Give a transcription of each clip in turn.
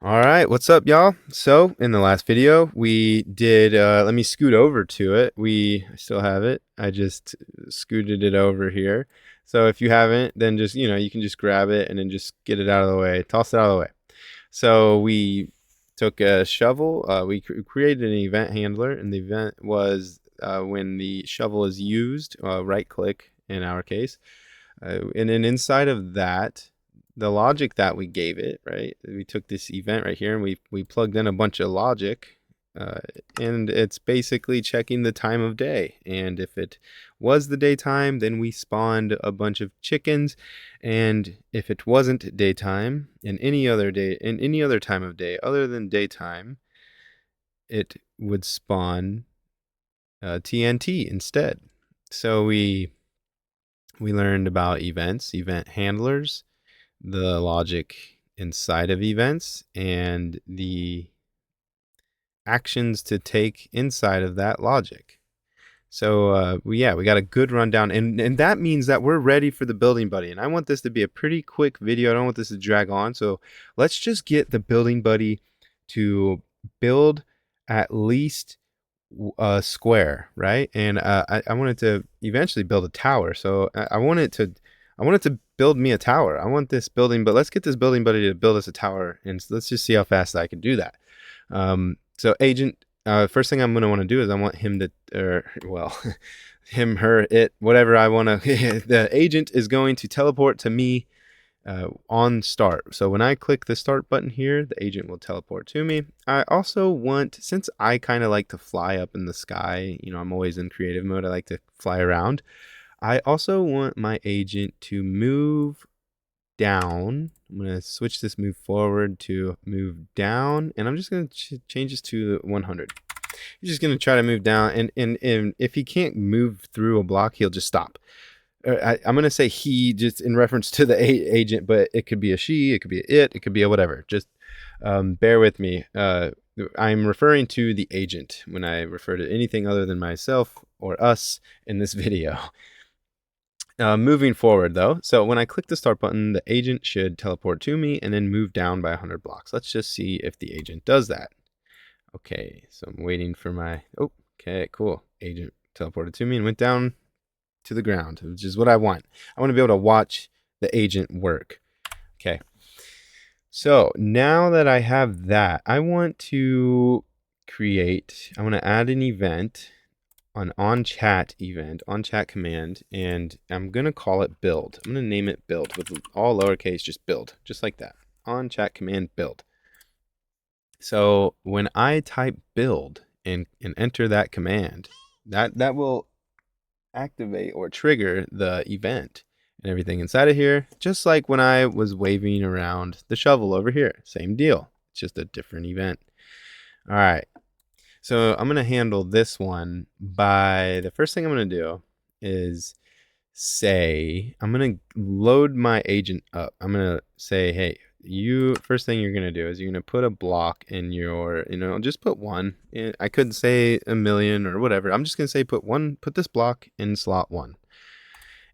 All right, what's up, y'all? So, in the last video, we did, let me scoot over to it. I still have it. I just scooted it over here. So, if you haven't, then just, you can just grab it and then just get it out of the way, toss it out of the way. So, we took a shovel, we created an event handler, and the event was when the shovel is used, right click in our case. And then inside of that, the logic that we gave it, right? We took this event right here and we plugged in a bunch of logic, uh, and it's basically checking the time of day. And if it was the daytime, then we spawned a bunch of chickens. And if it wasn't daytime, in any other day, in any other time of day other than daytime, it would spawn TNT instead. So we learned about events, event handlers, the logic inside of events, and the actions to take inside of that logic. So we got a good rundown, and that means that we're ready for the building buddy. And I want this to be a pretty quick video. I don't want this to drag on. So let's just get the building buddy to build at least a square, right? And I wanted to eventually build a tower. So I wanted to build me a tower. I want this building, but let's get this building buddy to build us a tower, and let's just see how fast I can do that. So agent, first thing I'm going to want to do is I want him to, or well, him, her, it, whatever I want to. The agent is going to teleport to me on start. So when I click the start button here, the agent will teleport to me. I also want, since I kind of like to fly up in the sky, I'm always in creative mode. I like to fly around. I also want my agent to move down. I'm going to switch this move forward to move down, and I'm just going to change this to 100. He's just going to try to move down, and if he can't move through a block, he'll just stop. I'm going to say he just in reference to the agent, but it could be a she, it could be a it could be a whatever. Just bear with me. I'm referring to the agent when I refer to anything other than myself or us in this video. Moving forward, though, so when I click the start button, the agent should teleport to me and then move down by 100 blocks. Let's just see if the agent does that. Okay, so I'm waiting for my... Oh, okay, cool. Agent teleported to me and went down to the ground, which is what I want. I want to be able to watch the agent work. Okay. So now that I have that, I want to add an event, an on-chat event, on-chat command, and I'm going to call it build. I'm going to name it build with all lowercase, just build, just like that. On-chat command build. So when I type build and enter that command, that will activate or trigger the event and everything inside of here, just like when I was waving around the shovel over here. Same deal. It's just a different event. All right. So I'm going to handle this one by, the first thing I'm going to do is I'm going to load my agent up. I'm going to say, hey, first thing you're going to do is you're going to put a block in your, just put one. I could say a million or whatever. I'm just going to say put this block in slot 1.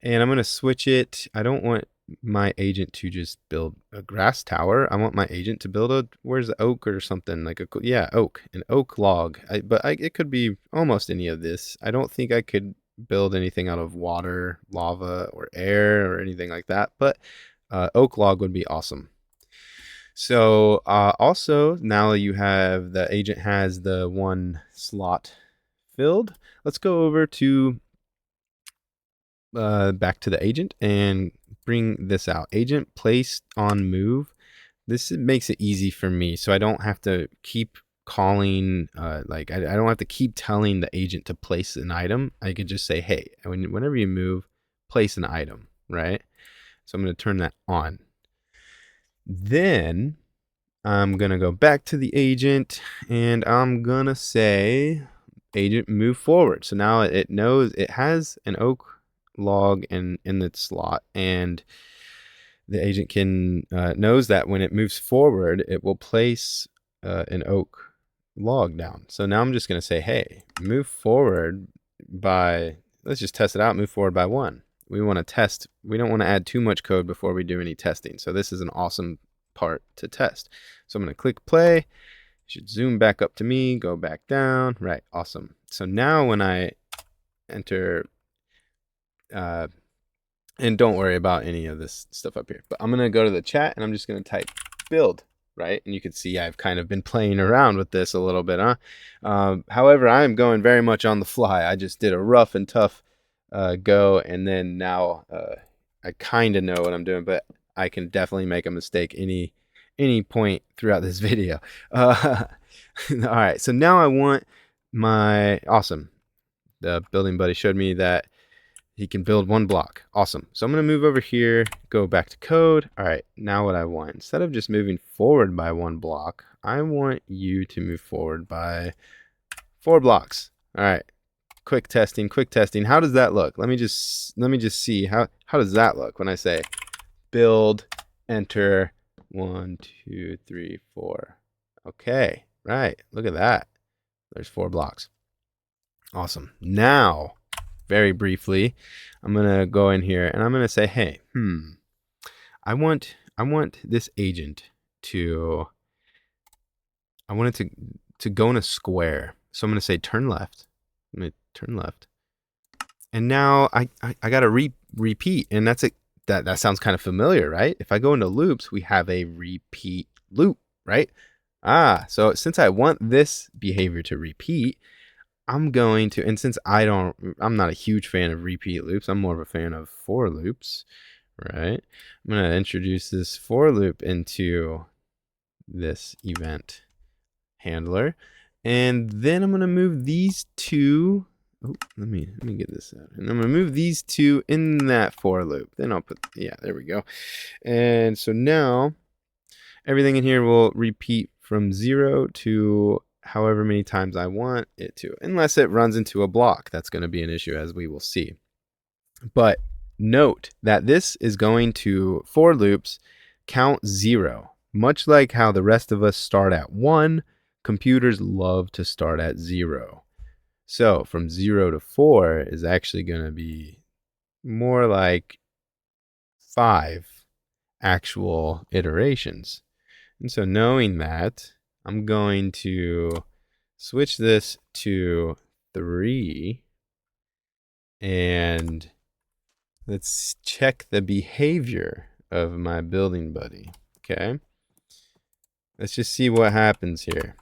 And I'm going to switch it. I don't want my agent to just build a grass tower. I want my agent to build where's the oak or something, like oak, an oak log. It could be almost any of this. I don't think I could build anything out of water, lava, or air or anything like that, but oak log would be awesome. So also, now the agent has the 1 slot filled. Let's go over to back to the agent and bring this out. Agent placed on move. This makes it easy for me, so I don't have to keep calling, I don't have to keep telling the agent to place an item. I could just say, hey, whenever you move, place an item, right? So I'm going to turn that on. Then I'm going to go back to the agent, and I'm going to say, agent, move forward. So now it knows it has an oak log in its slot, and the agent knows that when it moves forward, it will place an oak log down. So now I'm just going to say, hey, move forward by, let's just test it out, move forward by 1. We want to test. We don't want to add too much code before we do any testing. So this is an awesome part to test. So I'm going to click play. It should zoom back up to me, go back down. Right, awesome. So now when I enter, and don't worry about any of this stuff up here, but I'm going to go to the chat and I'm just going to type build, right? And you can see I've kind of been playing around with this a little bit, huh? However, I'm going very much on the fly. I just did a rough and tough go, and then now I kind of know what I'm doing, but I can definitely make a mistake any point throughout this video. All right, so now I want my, awesome. The building buddy showed me that he can build one block. Awesome. So I'm going to move over here, go back to code. All right, now what I want, instead of just moving forward by one block, I want you to move forward by 4 blocks. All right, quick testing, quick testing. How does that look? Let me just see how does that look when I say build, enter, 1, 2, 3, 4. Okay, right, look at that. There's 4 blocks. Awesome. Now, very briefly, I'm gonna go in here and I'm gonna say, hey, I want this agent to, I want it to go in a square. So I'm gonna say turn left. I'm gonna turn left. And now I gotta repeat, and that's it. That sounds kind of familiar, right? If I go into loops, we have a repeat loop, right? So since I want this behavior to repeat, I'm going to, and since I'm not a huge fan of repeat loops, I'm more of a fan of for loops, right? I'm going to introduce this for loop into this event handler. And then I'm going to move these two. Oh, let me get this out. And I'm going to move these two in that for loop. Then I'll put, yeah, there we go. And so now everything in here will repeat from 0 to however many times I want it to, unless it runs into a block. That's going to be an issue, as we will see. But note that this is going to, for loops, count 0. Much like how the rest of us start at 1, computers love to start at 0. So from 0 to 4 is actually going to be more like 5 actual iterations. And so knowing that, I'm going to switch this to 3, and let's check the behavior of my building buddy. Okay, let's just see what happens here.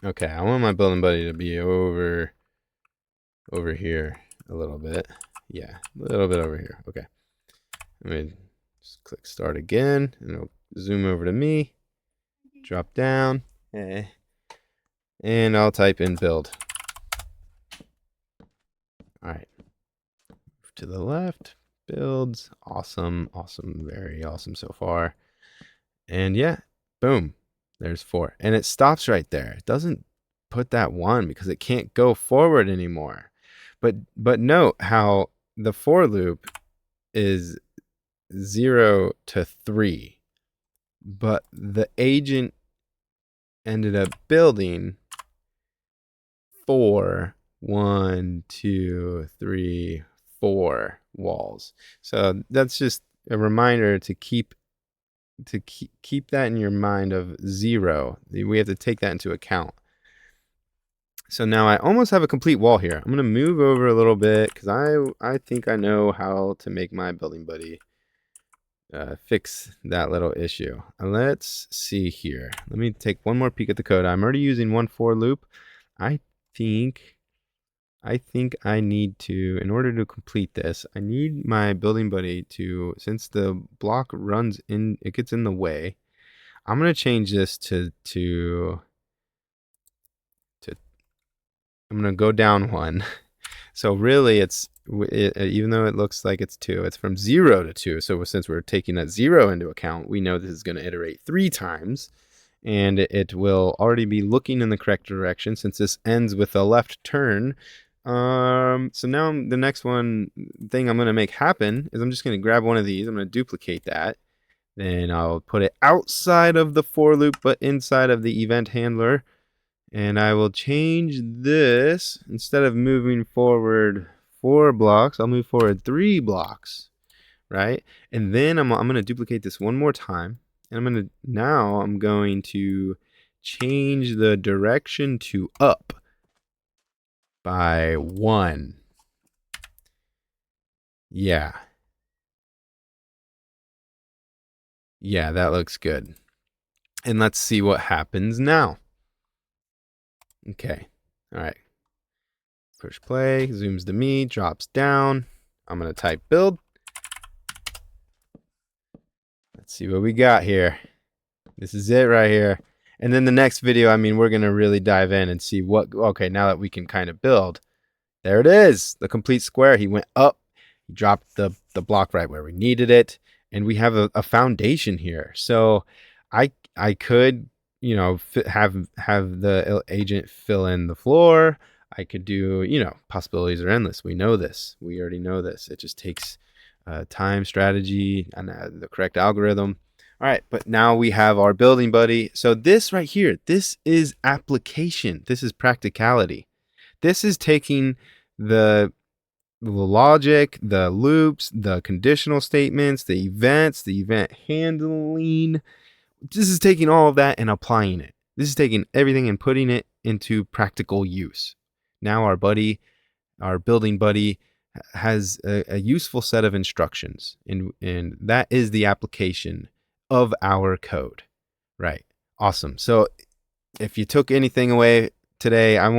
Okay, I want my building buddy to be over here a little bit. Yeah, a little bit over here. Okay, let me just click start again, and it'll zoom over to me, drop down, and I'll type in build. All right, to the left, builds, awesome, very awesome so far. And yeah, boom, there's 4, and it stops right there. It doesn't put that 1 because it can't go forward anymore. But note how the for loop is 0 to 3, but the agent ended up building 4, 1, 2, 3, 4 walls. So that's just a reminder to keep that in your mind of 0. We have to take that into account. So now I almost have a complete wall here. I'm going to move over a little bit because I think I know how to make my building buddy fix that little issue. Let's see here. Let me take one more peek at the code. I'm already using one for loop. I think I need to, in order to complete this, I need my building buddy to, since the block runs in, it gets in the way, I'm going to change this to I'm going to go down 1. So really it's, even though it looks like it's 2, it's from 0 to 2. So since we're taking that 0 into account, we know this is going to iterate 3 times. And it will already be looking in the correct direction since this ends with a left turn. So now the next thing I'm going to make happen is I'm just going to grab one of these. I'm going to duplicate that. Then I'll put it outside of the for loop, but inside of the event handler. And I will change this. Instead of moving forward 4 blocks, I'll move forward 3 blocks. right? And then I'm going to duplicate this one more time. And I'm going to change the direction to up by 1. Yeah. Yeah, that looks good. And let's see what happens now. Okay. All right. Push play, zooms to me, drops down. I'm going to type build. Let's see what we got here. This is it right here. And then the next video, I mean, we're going to really dive in and see okay, now that we can kind of build, there it is, the complete square. He went up, he dropped the block right where we needed it, and we have a foundation here. So I could, have the agent fill in the floor. I could do, possibilities are endless. We know this. We already know this. It just takes time, strategy, and the correct algorithm. All right, but now we have our building buddy. So this right here, this is application. This is practicality. This is taking the logic, the loops, the conditional statements, the events, the event handling. This is taking all of that and applying it. This is taking everything and putting it into practical use. Now our building buddy, has a useful set of instructions, and that is the application of our code. Right. Awesome. So if you took anything away today, I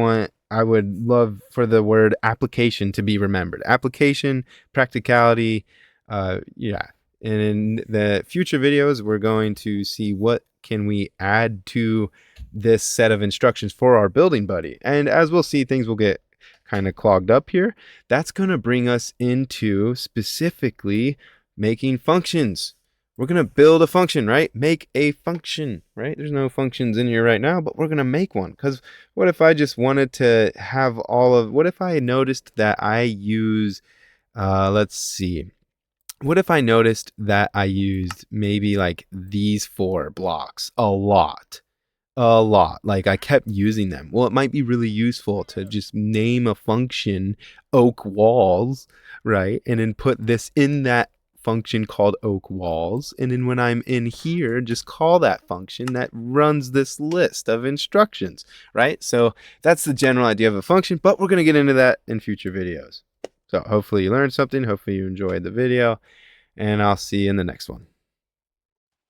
would love for the word application to be remembered. Application, practicality, yeah. And in the future videos, we're going to see what can we add to this set of instructions for our building buddy. And as we'll see, things will get kind of clogged up here. That's going to bring us into specifically making functions. We're going to build a function, right? Make a function, right? There's no functions in here right now, but we're going to make one. Because what if I just wanted to have what if I noticed that I use, let's see. What if I noticed that I used maybe like these 4 blocks a lot? Like I kept using them. Well, it might be really useful to just name a function oak walls, right? And then put this in that function called oak walls. And then when I'm in here, just call that function that runs this list of instructions, right? So that's the general idea of a function, but we're going to get into that in future videos. So hopefully you learned something. Hopefully you enjoyed the video, and I'll see you in the next one.